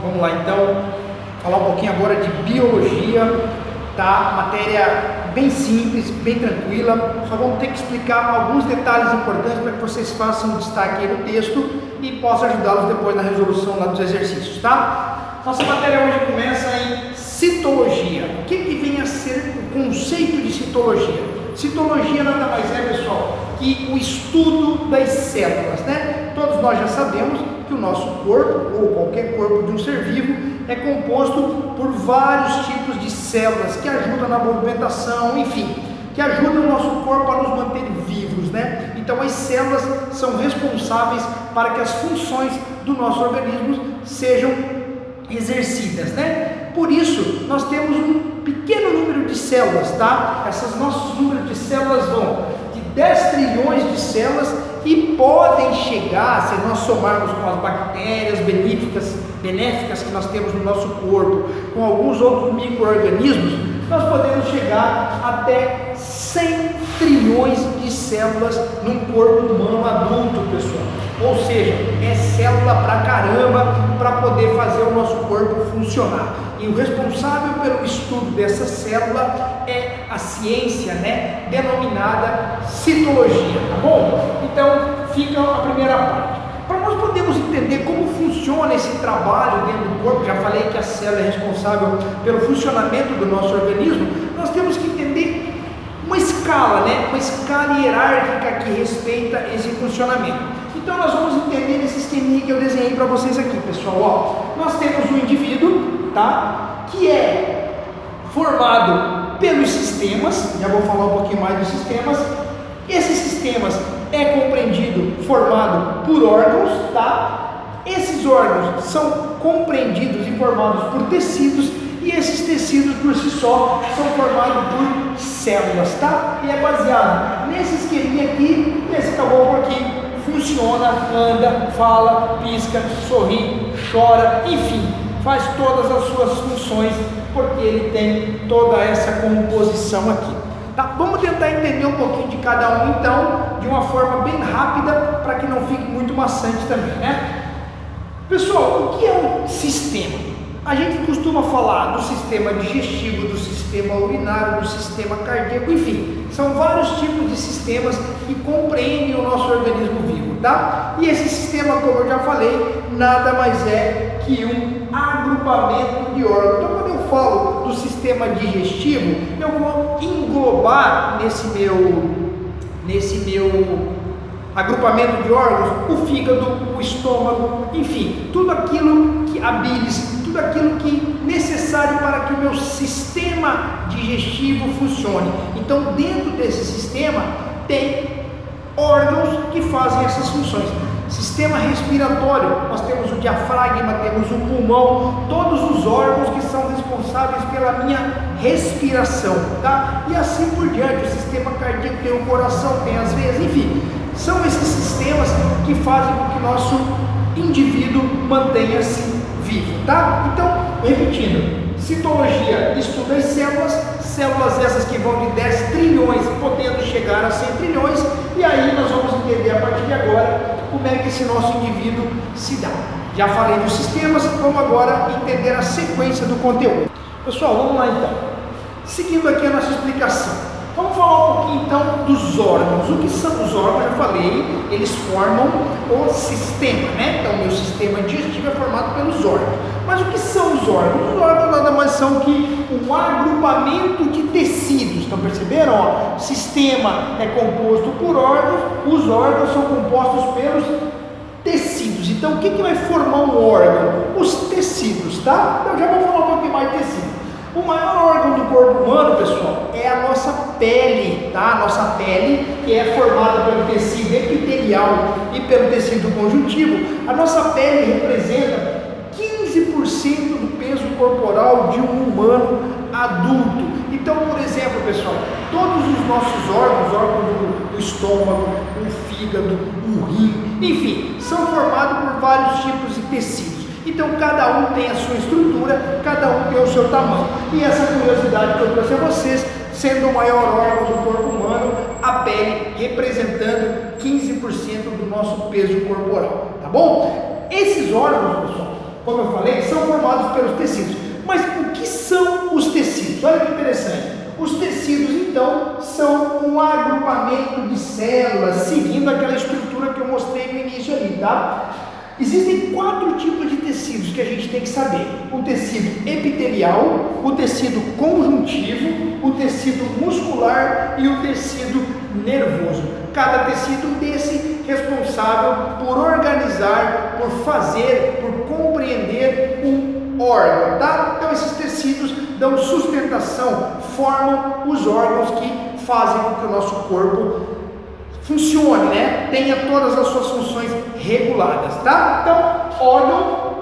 Vamos lá então, falar um pouquinho agora de biologia, tá? Matéria bem simples, bem tranquila, só vamos ter que explicar alguns detalhes importantes para que vocês façam um destaque aí no texto e possa ajudá-los depois na resolução lá dos exercícios, tá? Nossa matéria hoje começa em citologia. O que vem a ser o conceito de citologia? Citologia nada mais é, pessoal, que o estudo das células, né? Todos nós já sabemos que o nosso corpo, ou qualquer corpo de um ser vivo, é composto por vários tipos de células que ajudam na movimentação, enfim, que ajudam o nosso corpo a nos manter vivos, né? Então as células são responsáveis para que as funções do nosso organismo sejam exercidas, né? Por isso, nós temos um pequeno número de células, tá? Esses nossos números de células vão de 10 trilhões de células e podem chegar, se nós somarmos com as bactérias benéficas que nós temos no nosso corpo, com alguns outros micro-organismos, nós podemos chegar até 100 trilhões de células num corpo humano adulto, pessoal. Ou seja, é célula pra caramba para poder fazer o nosso corpo funcionar. E o responsável pelo estudo dessa célula é a ciência, né, denominada citologia, tá bom? Então, fica a primeira parte. Para nós podermos entender como funciona esse trabalho dentro do corpo, já falei que a célula é responsável pelo funcionamento do nosso organismo, nós temos que entender uma escala, né, uma escala hierárquica que respeita esse funcionamento. Então nós vamos entender esse esqueminha que eu desenhei para vocês aqui, pessoal. Ó, nós temos um indivíduo, tá, que é formado pelos sistemas, já vou falar um pouquinho mais dos sistemas. Esses sistemas é compreendido, formado por órgãos, tá? Esses órgãos são compreendidos e formados por tecidos, e esses tecidos por si só são formados por células, tá? E é baseado nesse esqueminha aqui, nesse caboclo aqui. Funciona, anda, fala, pisca, sorri, chora, enfim, faz todas as suas funções, porque ele tem toda essa composição aqui. Tá? Vamos tentar entender um pouquinho de cada um, então, de uma forma bem rápida, para que não fique muito maçante também, né? Pessoal, o que é um sistema? A gente costuma falar do sistema digestivo, do sistema urinário, do sistema cardíaco, enfim, são vários tipos de sistemas que compreendem o nosso organismo vivo, tá? E esse sistema, como eu já falei, nada mais é que um agrupamento de órgãos. Então, quando eu falo do sistema digestivo, eu vou englobar nesse meu agrupamento de órgãos o fígado, o estômago, enfim, tudo aquilo que a bilis, tudo aquilo que é necessário para que o meu sistema digestivo funcione. Então, dentro desse sistema tem órgãos que fazem essas funções. Sistema respiratório, nós temos o diafragma, temos o pulmão, todos os órgãos que são responsáveis pela minha respiração, tá? E assim por diante. O sistema cardíaco tem o coração, tem as veias, enfim, são esses sistemas que fazem com que o nosso indivíduo mantenha-se vivo, tá? Então, repetindo, citologia estuda as células essas que vão de 10 trilhões, podendo chegar a 100 trilhões, e aí nós vamos entender a partir de agora como é que esse nosso indivíduo se dá. Já falei dos sistemas, vamos agora entender a sequência do conteúdo. Pessoal, vamos lá então. Seguindo aqui a nossa explicação. Vamos falar um pouquinho então dos órgãos. O que são os órgãos? Já falei, eles formam o sistema, né? Então, o meu sistema digestivo é formado pelos órgãos. Mas o que são os órgãos? Os órgãos nada mais são que um agrupamento de tecidos. Estão percebendo? Ó, o sistema é composto por órgãos, os órgãos são compostos pelos tecidos. Então, o que vai formar um órgão? Os tecidos, tá? Então, já vou falar um pouquinho mais de tecido. O maior órgão do corpo humano, pessoal, é a nossa pele, tá? A nossa pele, que é formada pelo tecido epitelial e pelo tecido conjuntivo. A nossa pele representa 15% do peso corporal de um humano adulto. Então, por exemplo, pessoal, todos os nossos órgãos do estômago, o fígado, o rim, enfim, são formados por vários tipos de tecidos. Então, cada um tem a sua estrutura, cada um tem o seu tamanho. E essa curiosidade que eu trouxe a vocês, sendo o maior órgão do corpo humano, a pele representando 15% do nosso peso corporal, tá bom? Esses órgãos, pessoal, como eu falei, são formados pelos tecidos. Mas o que são os tecidos? Olha que interessante. Os tecidos, então, são um agrupamento de células, seguindo aquela estrutura que eu mostrei no início ali, tá? Existem 4 tipos de tecidos que a gente tem que saber: o tecido epitelial, o tecido conjuntivo, o tecido muscular e o tecido nervoso. Cada tecido desse responsável por organizar, por fazer, por compreender um órgão, tá? Então esses tecidos dão sustentação, formam os órgãos que fazem com que o nosso corpo funcione, né? Tenha todas as suas funções reguladas, tá? Então, órgão,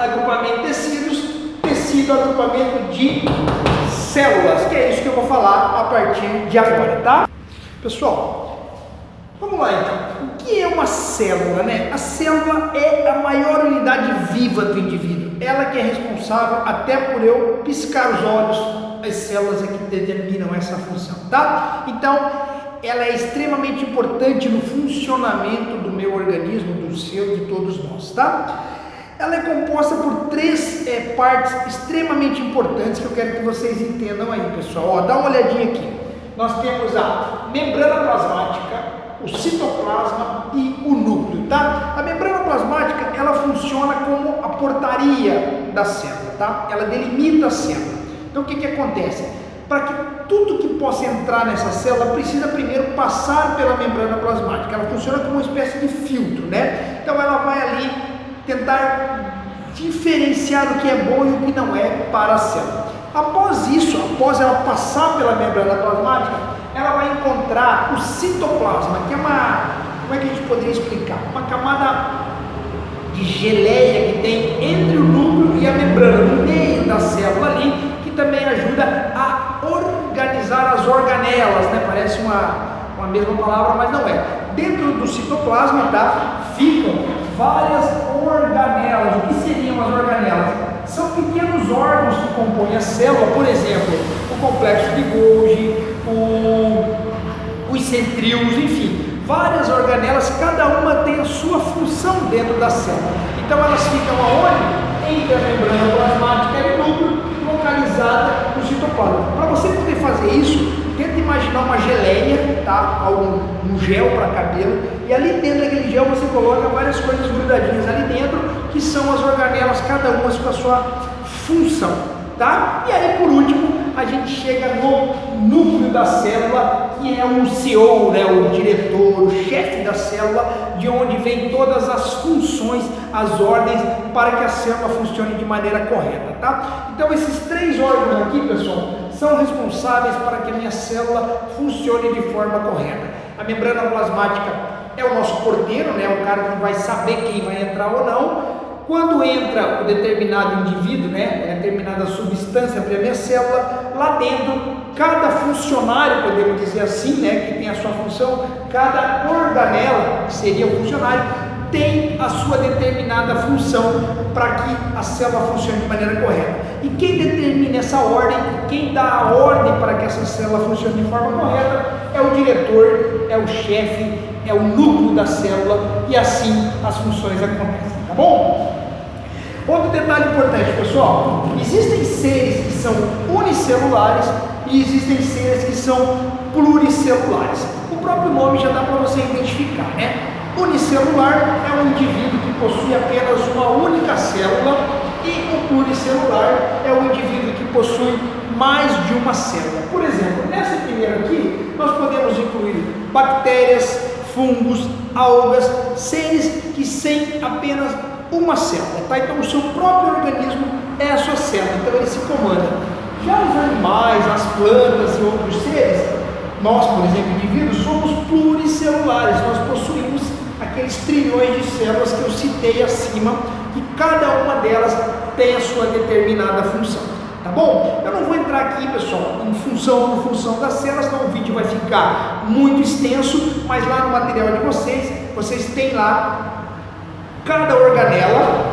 agrupamento de tecidos, tecido, agrupamento de células, que é isso que eu vou falar a partir de agora, tá? Pessoal, vamos lá então. O que é uma célula, né? A célula é a maior unidade viva do indivíduo. Ela que é responsável, até por eu piscar os olhos, as células é que determinam essa função, tá? Então, ela é extremamente importante no funcionamento do meu organismo, do seu, de todos nós, tá? Ela é composta por 3 partes extremamente importantes que eu quero que vocês entendam aí, pessoal. Ó, dá uma olhadinha aqui. Nós temos a membrana plasmática, o citoplasma e o núcleo, tá? A membrana plasmática, ela funciona como a portaria da célula, tá? Ela delimita a célula. Então, o que acontece? Para que tudo que possa entrar nessa célula precisa primeiro passar pela membrana plasmática. Ela funciona como uma espécie de filtro, né? Então ela vai ali tentar diferenciar o que é bom e o que não é para a célula. Após isso, após ela passar pela membrana plasmática, ela vai encontrar o citoplasma, que é como é que a gente poderia explicar? Uma camada de geleia que tem entre o núcleo e a membrana, no meio da célula ali, que também ajuda a organizar as organelas, né? Parece uma mesma palavra, mas não é. Dentro do citoplasma, tá? Ficam várias organelas. O que seriam as organelas? São pequenos órgãos que compõem a célula, por exemplo, o complexo de Golgi, os centríolos, enfim, várias organelas, cada uma tem a sua função dentro da célula. Então elas ficam aonde? Entre a membrana plasmática e o núcleo, localizada no citoplasma. Para você poder fazer isso, tenta imaginar uma geleia, tá? Um gel para cabelo, e ali dentro daquele gel você coloca várias coisas grudadinhas ali dentro, que são as organelas, cada uma com a sua função, tá? E aí, por último, a gente chega no núcleo da célula, que é o CEO, né? O diretor, o chefe da célula, de onde vem todas as funções, as ordens para que a célula funcione de maneira correta, tá? Então esses 3 órgãos aqui, pessoal, são responsáveis para que a minha célula funcione de forma correta. A membrana plasmática é o nosso porteiro, né? O cara que vai saber quem vai entrar ou não. Quando entra um determinado indivíduo, né, determinada substância para a minha célula, lá dentro, cada funcionário, podemos dizer assim, né, que tem a sua função, cada organela, que seria o funcionário, tem a sua determinada função para que a célula funcione de maneira correta. E quem determina essa ordem, quem dá a ordem para que essa célula funcione de forma correta, é o diretor, é o chefe, é o núcleo da célula, e assim as funções acontecem, tá bom? Outro detalhe importante, pessoal, existem seres que são unicelulares e existem seres que são pluricelulares. O próprio nome já dá para você identificar, né? Unicelular é um indivíduo que possui apenas uma única célula, e o pluricelular é um indivíduo que possui mais de uma célula. Por exemplo, nessa primeira aqui, nós podemos incluir bactérias, fungos, algas, seres que têm apenas uma célula, tá? Então o seu próprio organismo é a sua célula, então ele se comanda. Já os animais, as plantas e outros seres, nós, por exemplo, indivíduos, somos pluricelulares, nós possuímos aqueles trilhões de células que eu citei acima, e cada uma delas tem a sua determinada função, tá bom? Eu não vou entrar aqui, pessoal, em função por função das células, então o vídeo vai ficar muito extenso, mas lá no material de vocês têm lá cada organela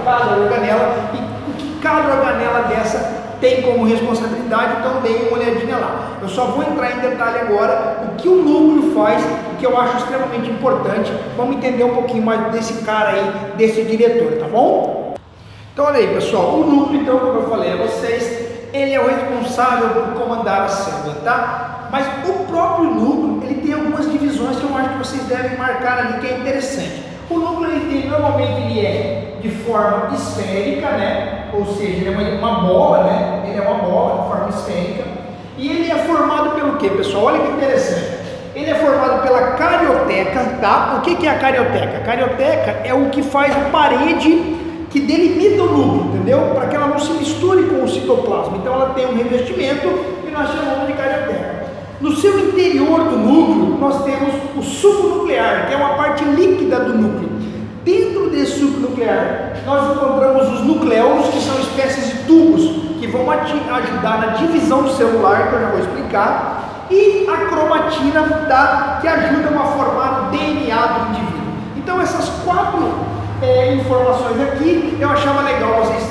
e o que cada organela dessa tem como responsabilidade, então deem uma olhadinha lá. Eu só vou entrar em detalhe agora o que o núcleo faz, o que eu acho extremamente importante. Vamos entender um pouquinho mais desse cara aí, desse diretor, tá bom? Então olha aí, pessoal, o núcleo, então, como eu falei a vocês, ele é o responsável por comandar a célula, tá? Mas o próprio núcleo, ele tem algumas divisões que eu acho que vocês devem marcar ali, que é interessante. O núcleo, ele tem, normalmente, ele é de forma esférica, né? Ou seja, ele é uma bola, né? Ele é uma bola de forma esférica. E ele é formado pelo quê, pessoal? Olha que interessante. Ele é formado pela carioteca, tá? O que é a carioteca? A carioteca é o que faz a parede que delimita o núcleo, entendeu? Para que ela não se misture com o citoplasma. Então ela tem um revestimento que nós chamamos de carioteca. No seu interior do núcleo, nós temos o suco nuclear, que é uma parte líquida do núcleo. Dentro desse suco nuclear, nós encontramos os nucleolos, que são espécies de tubos que vão ajudar na divisão celular, que eu já vou explicar, e a cromatina, tá? Que ajudam a formar o DNA do indivíduo. Então essas quatro informações aqui, eu achava legal vocês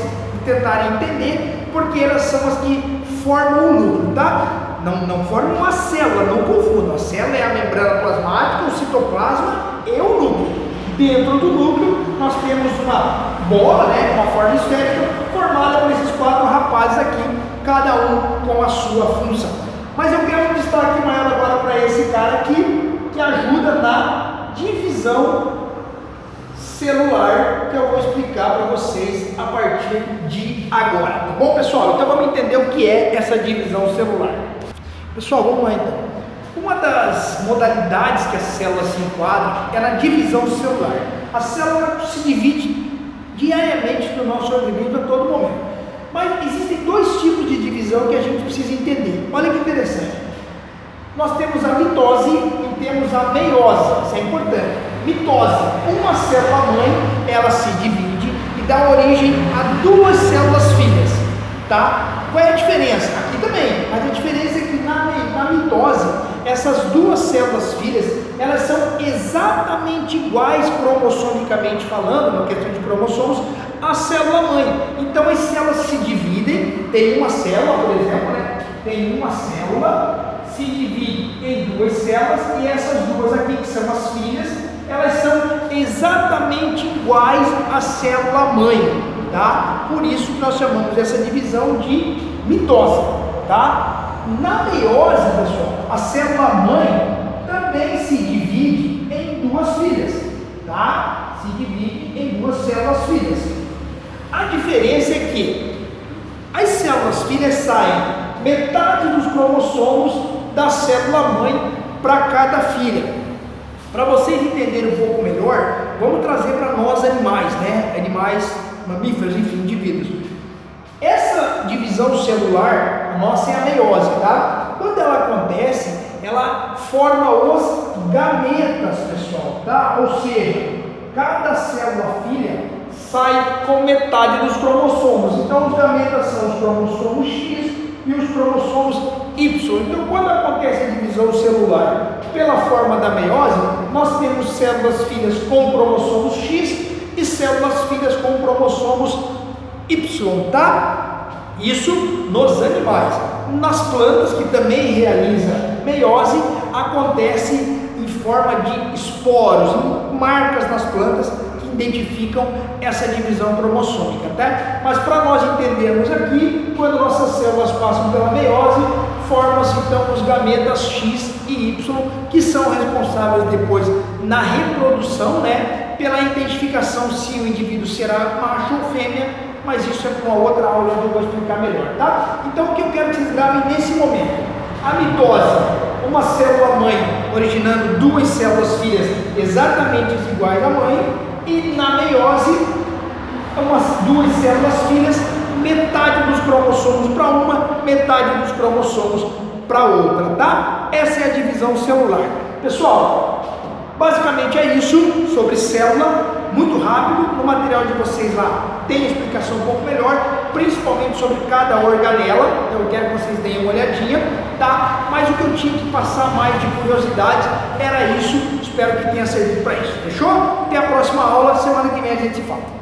tentarem entender, porque elas são as que formam o núcleo, tá? Não formam uma célula, não confundam. A célula é a membrana plasmática, o citoplasma e o núcleo. Dentro do núcleo, nós temos uma bola, né, uma forma esférica, formada por esses quatro rapazes aqui, cada um com a sua função. Mas eu quero um destaque maior agora para esse cara aqui, que ajuda na divisão celular, que eu vou explicar para vocês a partir de agora, tá bom, pessoal? Então vamos entender o que é essa divisão celular. Pessoal, vamos lá então. Uma das modalidades que a célula se enquadra é na divisão celular. A célula se divide diariamente no nosso organismo a todo momento. Mas existem dois tipos de divisão que a gente precisa entender. Olha que interessante. Nós temos a mitose e temos a meiose. Isso é importante. Mitose, uma célula mãe, ela se divide e dá origem a duas células filhas, tá? Qual é a diferença? Aqui também, mas a diferença é que na mitose, essas duas células filhas, elas são exatamente iguais cromossomicamente falando, na questão de cromossomos, à célula mãe. Então as células se dividem, tem uma célula, por exemplo, né? Tem uma célula, se divide em duas células, e essas duas aqui, que são as filhas, elas são exatamente iguais à célula mãe, tá? Por isso que nós chamamos essa divisão de mitose, tá? Na meiose, pessoal, a célula mãe também se divide em duas filhas, tá? Se divide em duas células filhas. A diferença é que as células filhas saem metade dos cromossomos da célula mãe para cada filha. Para vocês entenderem um pouco melhor, vamos trazer para nós animais, né? Animais, mamíferos, enfim, indivíduos. Essa divisão celular, a nossa é a meiose, tá? Quando ela acontece, ela forma os gametas, pessoal, tá? Ou seja, cada célula filha sai com metade dos cromossomos. Então, os gametas são os cromossomos X e os cromossomos Y. Então, quando acontece a divisão celular pela forma da meiose, nós temos células filhas com cromossomos X e células filhas com cromossomos Y, tá? Isso nos animais. Nas plantas, que também realiza meiose, acontece em forma de esporos, marcas nas plantas que identificam essa divisão cromossômica, tá? Mas para nós entendermos aqui, quando nossas células passam pela meiose, formam-se então os gametas X e Y, que são responsáveis depois na reprodução, né, pela identificação se o indivíduo será macho ou fêmea, mas isso é para uma outra aula que eu vou explicar melhor, tá? Então o que eu quero que vocês gravem nesse momento? A mitose, uma célula mãe originando duas células filhas exatamente iguais à mãe, e na meiose, duas células filhas, metade dos cromossomos para uma, metade dos cromossomos para outra, tá? Essa é a divisão celular. Pessoal, basicamente é isso sobre célula, muito rápido. No material de vocês lá tem explicação um pouco melhor, principalmente sobre cada organela. Eu quero que vocês deem uma olhadinha, tá? Mas o que eu tinha que passar mais de curiosidade era isso. Espero que tenha servido para isso, fechou? Até a próxima aula, semana que vem a gente se fala.